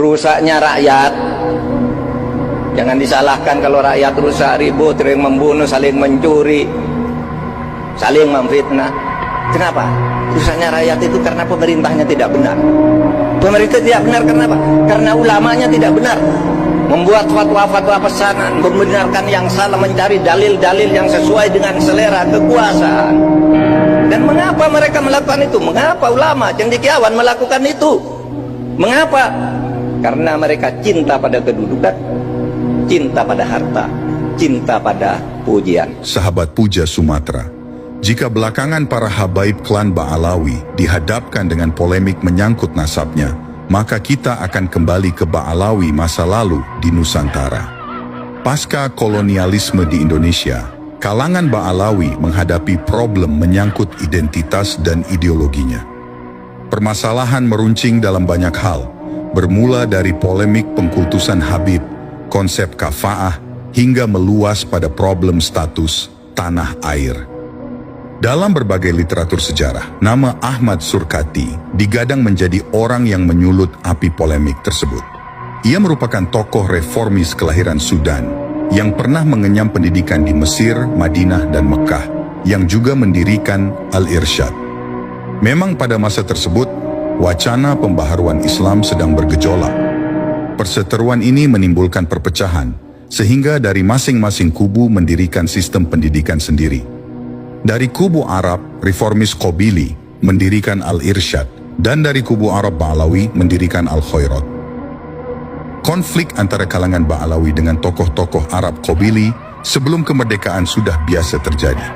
rusaknya rakyat. Jangan disalahkan kalau rakyat rusak, ribut, sering membunuh, saling mencuri, saling memfitnah. Kenapa? Rusaknya rakyat itu karena pemerintahnya tidak benar. Pemerintah tidak benar karena apa? Karena ulamanya tidak benar, membuat fatwa-fatwa pesanan, membenarkan yang salah, mencari dalil-dalil yang sesuai dengan selera kekuasaan. Dan mengapa mereka melakukan itu? Mengapa ulama cendekiawan melakukan itu? Mengapa? Karena mereka cinta pada kedudukan, cinta pada harta, cinta pada pujian. Sahabat puja Sumatera, jika belakangan para habaib klan Ba'alawi dihadapkan dengan polemik menyangkut nasabnya, maka kita akan kembali ke Ba'alawi masa lalu di Nusantara. Pasca kolonialisme di Indonesia, kalangan Ba'alawi menghadapi problem menyangkut identitas dan ideologinya. Permasalahan meruncing dalam banyak hal, bermula dari polemik pengkultusan Habib, konsep kafa'ah, hingga meluas pada problem status tanah air. Dalam berbagai literatur sejarah, nama Ahmad Surkati digadang menjadi orang yang menyulut api polemik tersebut. Ia merupakan tokoh reformis kelahiran Sudan yang pernah mengenyam pendidikan di Mesir, Madinah, dan Mekah, yang juga mendirikan Al-Irsyad. Memang pada masa tersebut, wacana pembaharuan Islam sedang bergejolak. Perseteruan ini menimbulkan perpecahan, sehingga dari masing-masing kubu mendirikan sistem pendidikan sendiri. Dari kubu Arab, reformis Qobili mendirikan Al-Irsyad, dan dari kubu Arab Ba'alawi mendirikan Al-Khairat. Konflik antara kalangan Ba'alawi dengan tokoh-tokoh Arab Qobili sebelum kemerdekaan sudah biasa terjadi.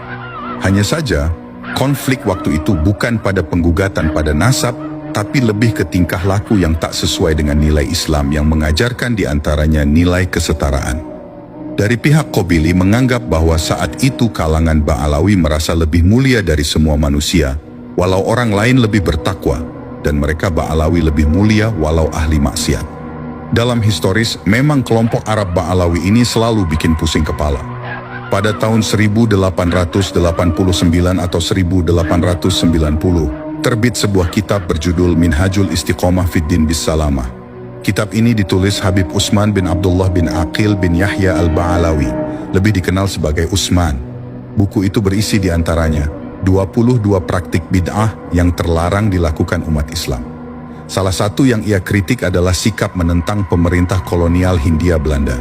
Hanya saja, konflik waktu itu bukan pada penggugatan pada nasab, tapi lebih ke tingkah laku yang tak sesuai dengan nilai Islam yang mengajarkan diantaranya nilai kesetaraan. Dari pihak Qobili menganggap bahwa saat itu kalangan Ba'alawi merasa lebih mulia dari semua manusia, walau orang lain lebih bertakwa, dan mereka Ba'alawi lebih mulia walau ahli maksiat. Dalam historis, memang kelompok Arab Ba'alawi ini selalu bikin pusing kepala. Pada tahun 1889 atau 1890, terbit sebuah kitab berjudul Minhajul Istiqomah Fiddin Bisalamah. Kitab ini ditulis Habib Utsman bin Abdullah bin Aqil bin Yahya al-Ba'alawi, lebih dikenal sebagai Utsman. Buku itu berisi diantaranya 22 praktik bid'ah yang terlarang dilakukan umat Islam. Salah satu yang ia kritik adalah sikap menentang pemerintah kolonial Hindia Belanda.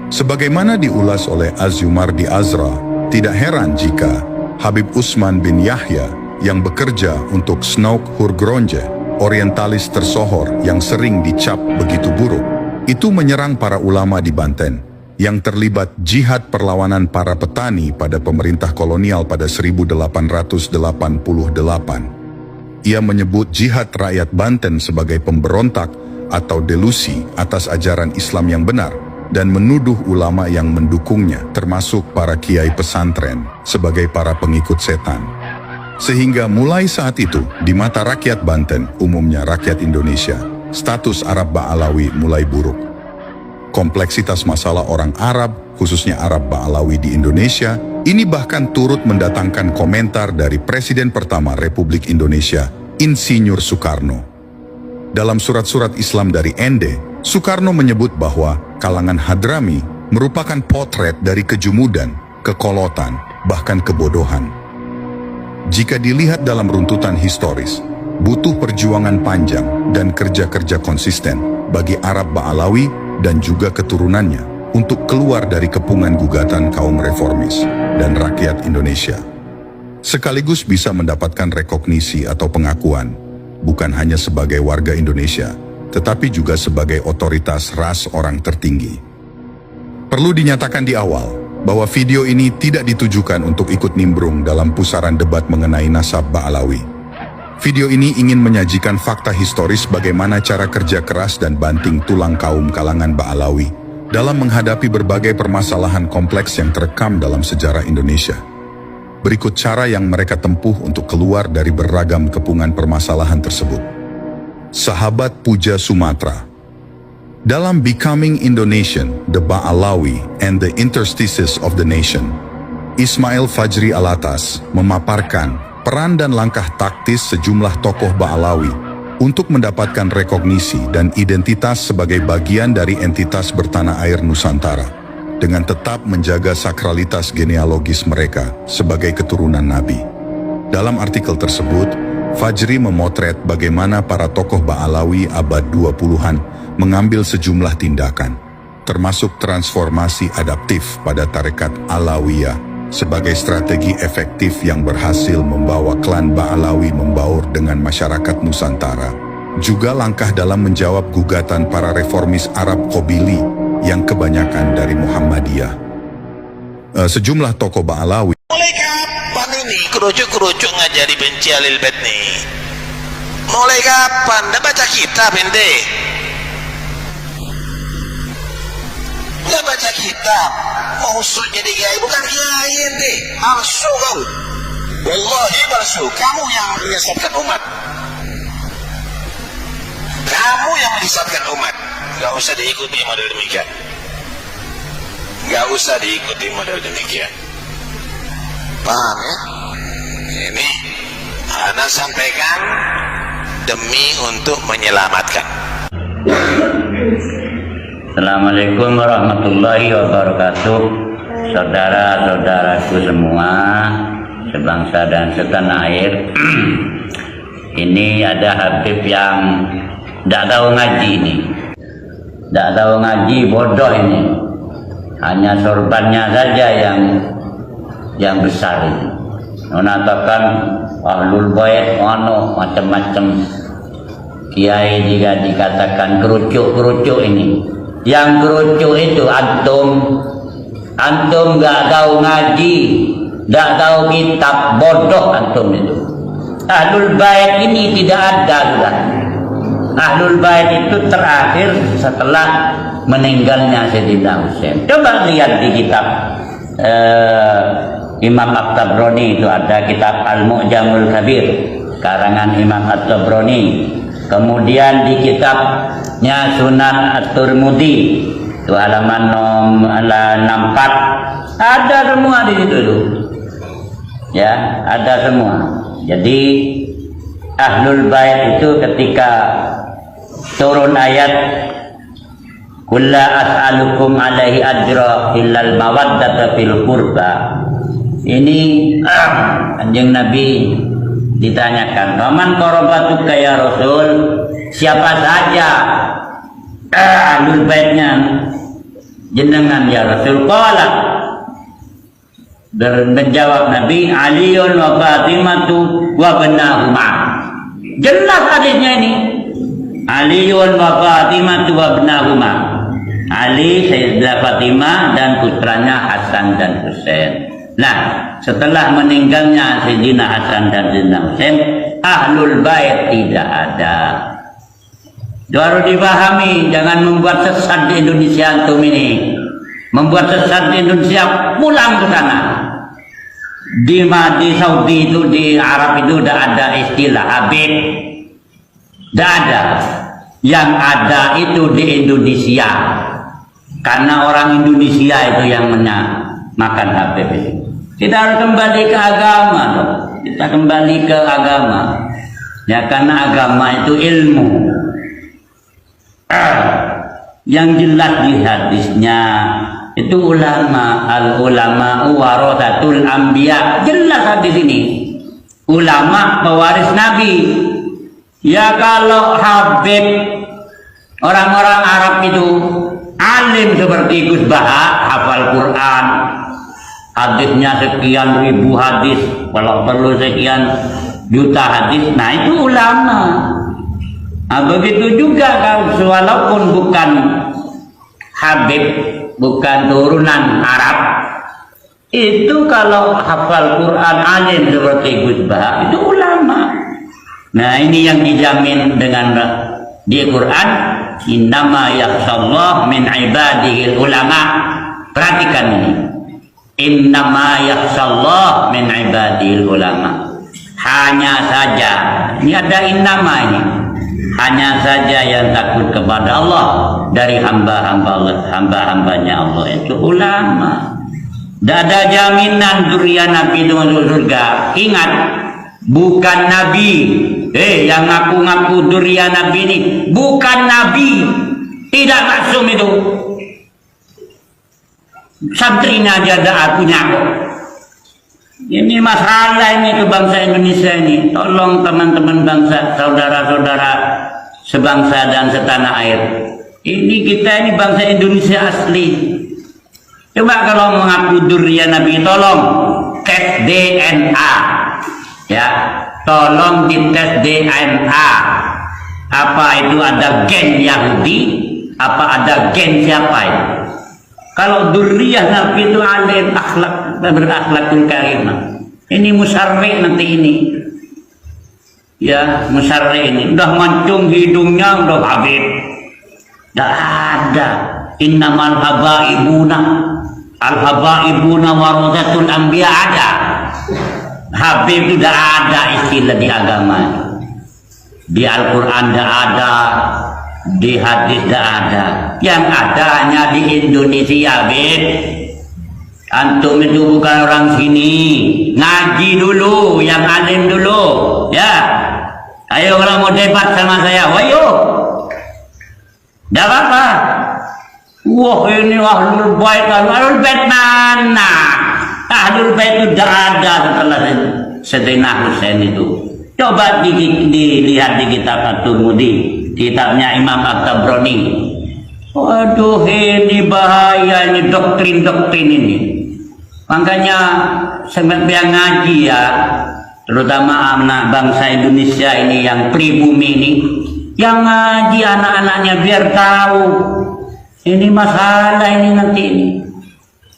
Sebagaimana diulas oleh Az-Zumardi Azra, tidak heran jika Habib Utsman bin Yahya yang bekerja untuk Snoek Hurgronje, orientalis tersohor yang sering dicap begitu buruk, itu menyerang para ulama di Banten yang terlibat jihad perlawanan para petani pada pemerintah kolonial pada 1888. Ia menyebut jihad rakyat Banten sebagai pemberontak atau delusi atas ajaran Islam yang benar, dan menuduh ulama yang mendukungnya, termasuk para kiai pesantren, sebagai para pengikut setan. Sehingga mulai saat itu, di mata rakyat Banten, umumnya rakyat Indonesia, status Arab Ba'alawi mulai buruk. Kompleksitas masalah orang Arab, khususnya Arab Ba'alawi di Indonesia, ini bahkan turut mendatangkan komentar dari Presiden pertama Republik Indonesia, Insinyur Soekarno. Dalam surat-surat Islam dari Ende, Soekarno menyebut bahwa kalangan Hadrami merupakan potret dari kejumudan, kekolotan, bahkan kebodohan. Jika dilihat dalam runtutan historis, butuh perjuangan panjang dan kerja-kerja konsisten bagi Arab Ba'alawi dan juga keturunannya untuk keluar dari kepungan gugatan kaum reformis dan rakyat Indonesia. Sekaligus bisa mendapatkan rekognisi atau pengakuan, bukan hanya sebagai warga Indonesia, tetapi juga sebagai otoritas ras orang tertinggi. Perlu dinyatakan di awal, bahwa video ini tidak ditujukan untuk ikut nimbrung dalam pusaran debat mengenai nasab Ba'alawi. Video ini ingin menyajikan fakta historis bagaimana cara kerja keras dan banting tulang kaum kalangan Ba'alawi dalam menghadapi berbagai permasalahan kompleks yang terekam dalam sejarah Indonesia. Berikut cara yang mereka tempuh untuk keluar dari beragam kepungan permasalahan tersebut. Sahabat puja Sumatera. Dalam Becoming Indonesian, The Ba'alawi and the Interstices of the Nation, Ismail Fajri Alatas memaparkan peran dan langkah taktis sejumlah tokoh Ba'alawi Untuk mendapatkan rekognisi dan identitas sebagai bagian dari entitas bertanah air Nusantara, dengan tetap menjaga sakralitas genealogis mereka sebagai keturunan Nabi. Dalam artikel tersebut, Fajri memotret bagaimana para tokoh Ba'alawi abad 20-an mengambil sejumlah tindakan, termasuk transformasi adaptif pada tarekat Alawiyah sebagai strategi efektif yang berhasil membawa klan Ba'alawi membaur dengan masyarakat Nusantara. Juga langkah dalam menjawab gugatan para reformis Arab Qabili yang kebanyakan dari Muhammadiyah. Sejumlah tokoh Ba'alawi. Mulai kapan ini kerucuk-kerucuk ngajari benci Ahlul Bait nih? Mulai kapan? Nggak baca kitab ente? Nggak baca kitab? Maksud jadi kiai bukan kiai ente. Palsu kau. Wallahi palsu. Kamu yang menyesatkan umat. Kamu yang menyesatkan umat. Nggak usah diikuti model demikian. Nggak usah diikuti model demikian. Paham ya? Ini Ana sampaikan demi untuk menyelamatkan. Assalamualaikum warahmatullahi wabarakatuh. Saudara-saudaraku semua, sebangsa dan setanah air. Ini ada Habib yang tidak tahu ngaji ini. Tidak tahu ngaji, bodoh ini. Hanya sorbannya saja yang besar ini. Mengatakan Ahlul Bait macam-macam. Kiai jika dikatakan kerucuk-kerucuk ini. Yang kerucuk itu antum nggak tahu ngaji, nggak tahu kitab, bodoh antum itu. Ahlul Bait ini tidak ada sudah. Ahlul Bait itu terakhir setelah meninggalnya Sayyidina Husain. Coba lihat di kitab Imam At-Tabrani, itu ada kitab Al-Mu'jamul Kabir karangan Imam At-Tabrani. Kemudian di kitabnya Sunan At-Tirmidzi itu halaman 64 ada semua di situ tuh. Ya, ada semua. Jadi Ahlul Bait itu ketika turun ayat Kulla as'alukum alaihi ajra illal mawaddata fil qurba. Ini Kanjeng Nabi ditanyakan, "Faman qarabatuka ya Rasul?" Siapa saja Ahlul Baitnya jenengan ya Rasul? Qala, menjawab Nabi, Aliun wa Fatimatu wa benahuma. Jelas hadisnya ini. Aliun wa Fatimatu wa benahuma. Ali, Sayyidah Fatimah dan putranya Hasan dan Husain. Nah, setelah meninggalnya Sayyidina Hasan dan Sayyidina Husain, Ahlul Bait tidak ada. Harus dipahami, jangan membuat sesat di Indonesia antum ini. Membuat sesat di Indonesia, pulang ke sana. Di Saudi itu, di Arab itu tidak ada istilah Habib. Tidak ada. Yang ada itu di Indonesia. Karena orang Indonesia itu yang makan Habib itu. Kita harus kembali ke agama dong. Kita kembali ke agama. Ya, karena agama itu ilmu. Yang jelas di hadisnya itu ulama, al-ulama warathatul anbiya. Jelas hadis ini. Ulama pewaris Nabi. Ya, kalau Habib, orang-orang Arab itu alim seperti Gus Baha, hafal Quran, hadisnya sekian ribu hadis, kalau perlu sekian juta hadis, nah itu ulama. Nah, begitu juga kalau walaupun bukan Habib, bukan turunan Arab, itu kalau hafal Quran alim seperti Gus Baha, itu ulama. Nah, ini yang dijamin dengan di Quran, innama yakhshallah min ibadihi ulama. Perhatikan ini, innama yakhshallah min ibadihi ulama. Hanya saja, ini ada innama ini, hanya saja yang takut kepada Allah dari hamba-hambanya Allah itu ulama. Tidak ada jaminan zuriat Nabi itu masuk surga. Ingat, bukan Nabi, Yang ngaku-ngaku durian Nabi ini bukan Nabi, tidak maksum itu. Santrinya aja ada punya kok. Ini masalah ini ke bangsa Indonesia ini. Tolong teman-teman bangsa, saudara-saudara sebangsa dan setanah air. Ini kita ini bangsa Indonesia asli. Coba kalau mengaku durian Nabi, tolong tes DNA. Ya, tolong dites DNA. Apa itu ada gen Yahudi? Apa ada gen siapa itu? Kalau duriyah Nabi itu alim akhlak, berakhlakul karimah. Ini musyarri nanti ini. Ya, musyarri ini. Udah mancung hidungnya, udah habib. Tidak ada. Innamal habaibuna. Al-habaibuna warathatul anbiya ada. Habib itu tidak ada istilah di agama. Di Al-Quran tidak ada. Di hadis tidak ada. Yang ada hanya di Indonesia, Habib. Antum itu bukan orang sini. Ngaji dulu, yang alim dulu. Ya. Ayo kalau mau debat sama saya, ayo. Tidak apa-apa. Wah, ini ahlul bait. Ahlul bait mana? Ahlul bait itu tidak ada setelah Sayyidina Husain itu. Coba dilihat di kitab At-Tirmidzi. Kitabnya Imam At-Tabrani. Waduh, ini bahaya, ini doktrin-doktrin ini. Makanya sebenarnya yang ngaji ya, terutama anak bangsa Indonesia ini yang pribumi ini, yang ngaji anak-anaknya biar tahu ini masalah ini nanti ini.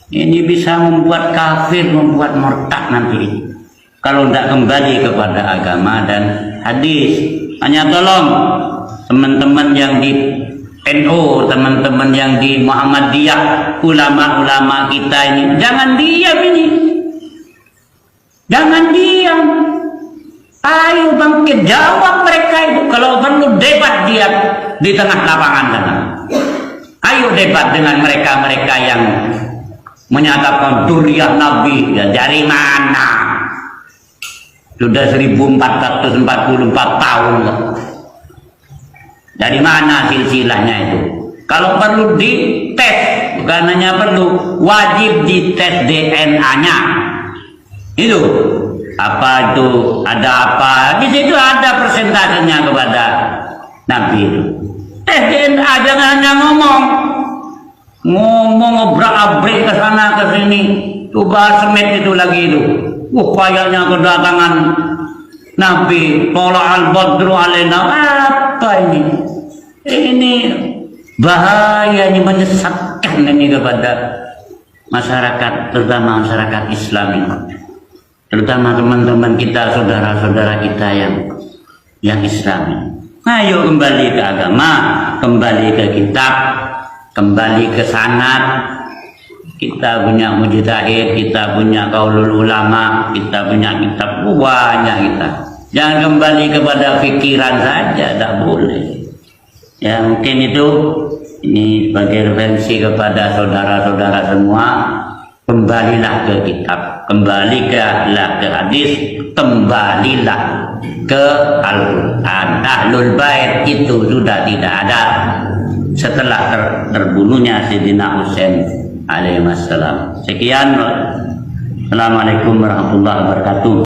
Ini bisa membuat kafir, membuat murtad nanti ini. Kalau tidak kembali kepada agama dan hadis. Hanya tolong teman-teman yang di NU, teman-teman yang di Muhammadiyah, ulama-ulama kita ini, jangan diam ini. Jangan diam. Ayo bangkit, jawab mereka itu. Kalau perlu debat dia di tengah lapangan sana. Ayo debat dengan mereka-mereka yang menyatakan duriah Nabi. Ya, dari mana? Sudah 1444 tahun. Dari mana silsilahnya itu? Kalau perlu dites, bukan hanya perlu, wajib dites DNA-nya. Itu apa itu? Ada apa? Di situ ada persentasenya kepada Nabi itu. Tes DNA, jangan hanya ngomong obrak-abrik ke sana ke sini. Tuh bahas semet itu lagi itu. Kayaknya kedatangan Nabi Tola al-Badru alaina. Apa ini? Ini bahaya, ini menyesatkan ini kepada masyarakat, terutama masyarakat Islam ini. Terutama teman-teman kita, saudara-saudara kita yang Islam. Ayo kembali ke agama, kembali ke kitab, kembali ke sanad. Kita punya mujtahid, kita punya qaulul ulama, kita punya kitab banyak kita. Jangan kembali kepada pikiran saja, tidak boleh. Ya mungkin itu ini sebagai referensi kepada saudara-saudara semua. Kembalilah ke kitab, kembalilah ke hadis, kembalilah ke Al-Quran. Ahlul Bait itu sudah tidak ada setelah terbunuhnya Sayyidina Husain alaihi wassalam. Sekian. Assalamualaikum warahmatullahi wabarakatuh.